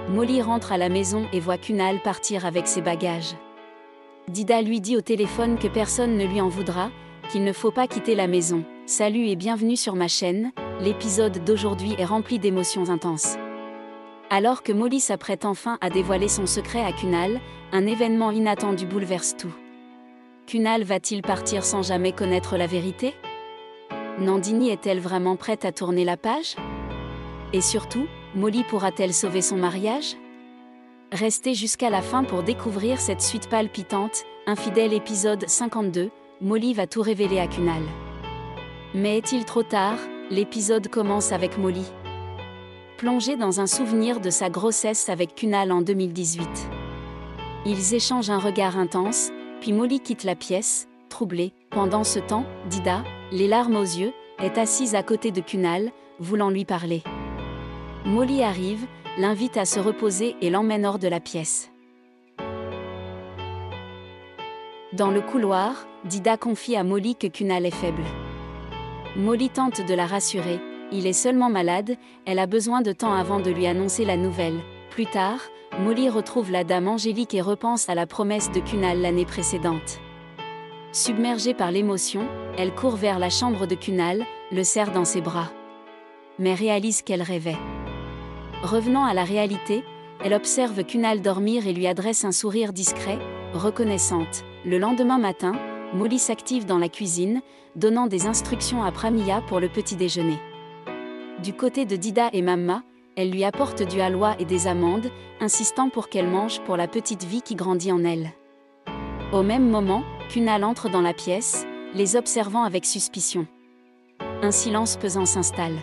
Molly rentre à la maison et voit Kunal partir avec ses bagages. Dida lui dit au téléphone que personne ne lui en voudra, qu'il ne faut pas quitter la maison. Salut et bienvenue sur ma chaîne, l'épisode d'aujourd'hui est rempli d'émotions intenses. Alors que Molly s'apprête enfin à dévoiler son secret à Kunal, un événement inattendu bouleverse tout. Kunal va-t-il partir sans jamais connaître la vérité? Nandini est-elle vraiment prête à tourner la page? Et surtout, Molly pourra-t-elle sauver son mariage? Restez jusqu'à la fin pour découvrir cette suite palpitante. Infidèle épisode 52, Molly va tout révéler à Kunal. Mais est-il trop tard? L'épisode commence avec Molly. Plongée dans un souvenir de sa grossesse avec Kunal en 2018. Ils échangent un regard intense, puis Molly quitte la pièce, troublée. Pendant ce temps, Dida, les larmes aux yeux, est assise à côté de Kunal, voulant lui parler. Molly arrive, l'invite à se reposer et l'emmène hors de la pièce. Dans le couloir, Dida confie à Molly que Kunal est faible. Molly tente de la rassurer, il est seulement malade, elle a besoin de temps avant de lui annoncer la nouvelle. Plus tard, Molly retrouve la dame Angélique et repense à la promesse de Kunal l'année précédente. Submergée par l'émotion, elle court vers la chambre de Kunal, le serre dans ses bras. Mais réalise qu'elle rêvait. Revenant à la réalité, elle observe Kunal dormir et lui adresse un sourire discret, reconnaissante. Le lendemain matin, Molly s'active dans la cuisine, donnant des instructions à Pramila pour le petit déjeuner. Du côté de Dida et Mamma, elle lui apporte du halwa et des amandes, insistant pour qu'elle mange pour la petite vie qui grandit en elle. Au même moment, Kunal entre dans la pièce, les observant avec suspicion. Un silence pesant s'installe.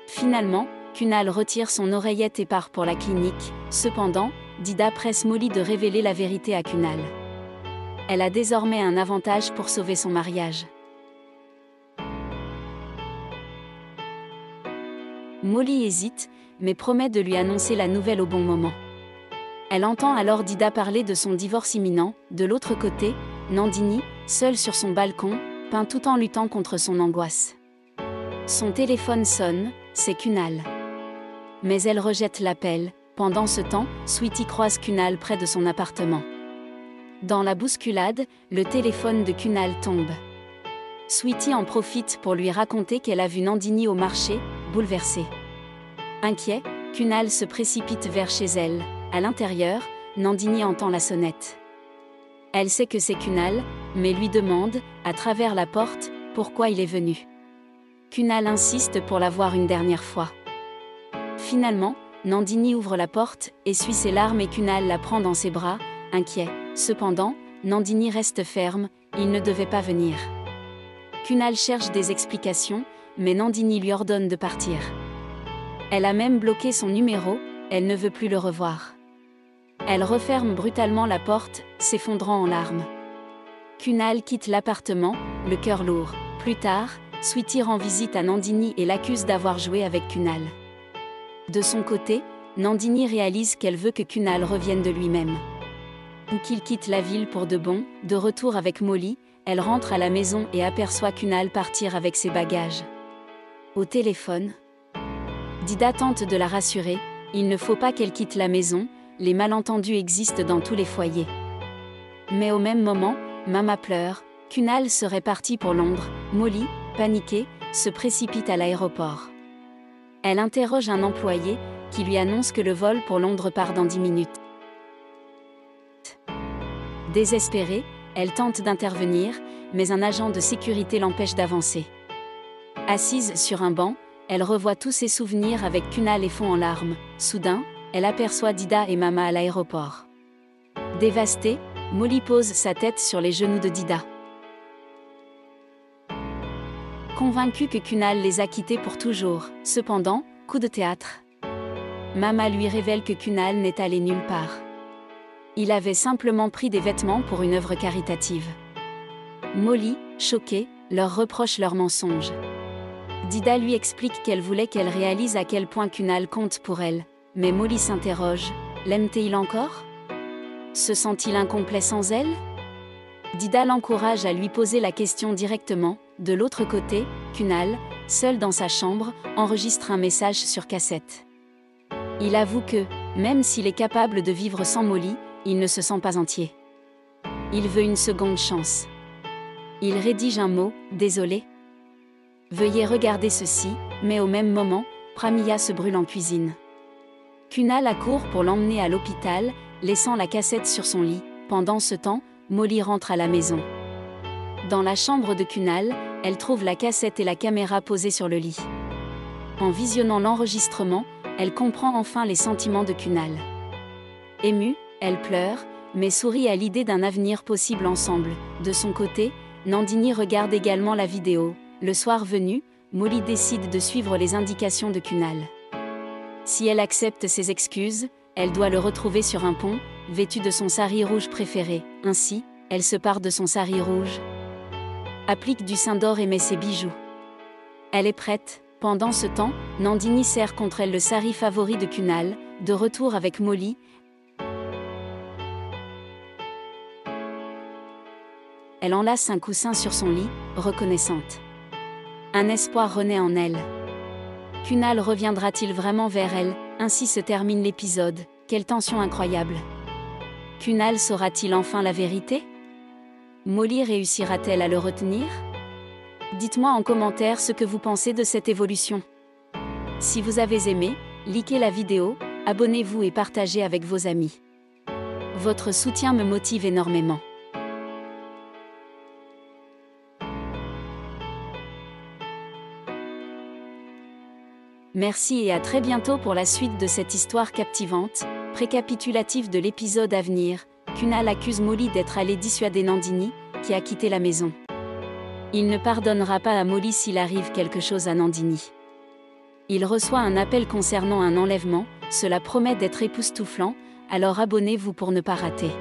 Finalement, Kunal retire son oreillette et part pour la clinique. Cependant, Dida presse Molly de révéler la vérité à Kunal. Elle a désormais un avantage pour sauver son mariage. Molly hésite, mais promet de lui annoncer la nouvelle au bon moment. Elle entend alors Dida parler de son divorce imminent. De l'autre côté, Nandini, seule sur son balcon, peint tout en luttant contre son angoisse. Son téléphone sonne, c'est Kunal. Mais elle rejette l'appel. Pendant ce temps, Sweetie croise Kunal près de son appartement. Dans la bousculade, le téléphone de Kunal tombe. Sweetie en profite pour lui raconter qu'elle a vu Nandini au marché, bouleversée. Inquiet, Kunal se précipite vers chez elle. À l'intérieur, Nandini entend la sonnette. Elle sait que c'est Kunal, mais lui demande, à travers la porte, pourquoi il est venu. Kunal insiste pour la voir une dernière fois. Finalement, Nandini ouvre la porte, essuie ses larmes et Kunal la prend dans ses bras, inquiet. Cependant, Nandini reste ferme, il ne devait pas venir. Kunal cherche des explications, mais Nandini lui ordonne de partir. Elle a même bloqué son numéro, elle ne veut plus le revoir. Elle referme brutalement la porte, s'effondrant en larmes. Kunal quitte l'appartement, le cœur lourd. Plus tard, Sweetie rend visite à Nandini et l'accuse d'avoir joué avec Kunal. De son côté, Nandini réalise qu'elle veut que Kunal revienne de lui-même. Ou qu'il quitte la ville pour de bon. De retour avec Molly, elle rentre à la maison et aperçoit Kunal partir avec ses bagages. Au téléphone, Dida tente de la rassurer, il ne faut pas qu'elle quitte la maison, les malentendus existent dans tous les foyers. Mais au même moment, Mamma pleure, Kunal serait parti pour Londres. Molly, paniquée, se précipite à l'aéroport. Elle interroge un employé, qui lui annonce que le vol pour Londres part dans 10 minutes. Désespérée, elle tente d'intervenir, mais un agent de sécurité l'empêche d'avancer. Assise sur un banc, elle revoit tous ses souvenirs avec Kunal et fond en larmes. Soudain, elle aperçoit Dida et Mamma à l'aéroport. Dévastée, Molly pose sa tête sur les genoux de Dida. Convaincue que Kunal les a quittés pour toujours. Cependant, coup de théâtre. Mamma lui révèle que Kunal n'est allé nulle part. Il avait simplement pris des vêtements pour une œuvre caritative. Molly, choquée, leur reproche leur mensonge. Dida lui explique qu'elle voulait qu'elle réalise à quel point Kunal compte pour elle. Mais Molly s'interroge, l'aime-t-il encore? Se sent-il incomplet sans elle? Dida l'encourage à lui poser la question directement. De l'autre côté, Kunal, seul dans sa chambre, enregistre un message sur cassette. Il avoue que, Même s'il est capable de vivre sans Molly, il ne se sent pas entier. Il veut une seconde chance. Il rédige un mot, désolé. Veuillez regarder ceci, mais au même moment, Pramila se brûle en cuisine. Kunal accourt pour l'emmener à l'hôpital, laissant la cassette sur son lit. Pendant ce temps, Molly rentre à la maison. Dans la chambre de Kunal, elle trouve la cassette et la caméra posées sur le lit. En visionnant l'enregistrement, elle comprend enfin les sentiments de Kunal. Émue, elle pleure, mais sourit à l'idée d'un avenir possible ensemble. De son côté, Nandini regarde également la vidéo. Le soir venu, Molly décide de suivre les indications de Kunal. Si elle accepte ses excuses, elle doit le retrouver sur un pont, vêtu de son sari rouge préféré. Ainsi, elle se part de son sari rouge, applique du sein d'or et met ses bijoux. Elle est prête. Pendant ce temps, Nandini serre contre elle le sari favori de Kunal. De retour avec Molly, elle enlace un coussin sur son lit, reconnaissante. Un espoir renaît en elle. Kunal reviendra-t-il vraiment vers elle? Ainsi se termine l'épisode. Quelle tension incroyable! Kunal saura-t-il enfin la vérité? Molly réussira-t-elle à le retenir? Dites-moi en commentaire ce que vous pensez de cette évolution. Si vous avez aimé, likez la vidéo, abonnez-vous et partagez avec vos amis. Votre soutien me motive énormément. Merci et à très bientôt pour la suite de cette histoire captivante. Récapitulatif de l'épisode à venir, Kunal accuse Molly d'être allée dissuader Nandini, qui a quitté la maison. Il ne pardonnera pas à Molly s'il arrive quelque chose à Nandini. Il reçoit un appel concernant un enlèvement, cela promet d'être époustouflant, alors abonnez-vous pour ne pas rater.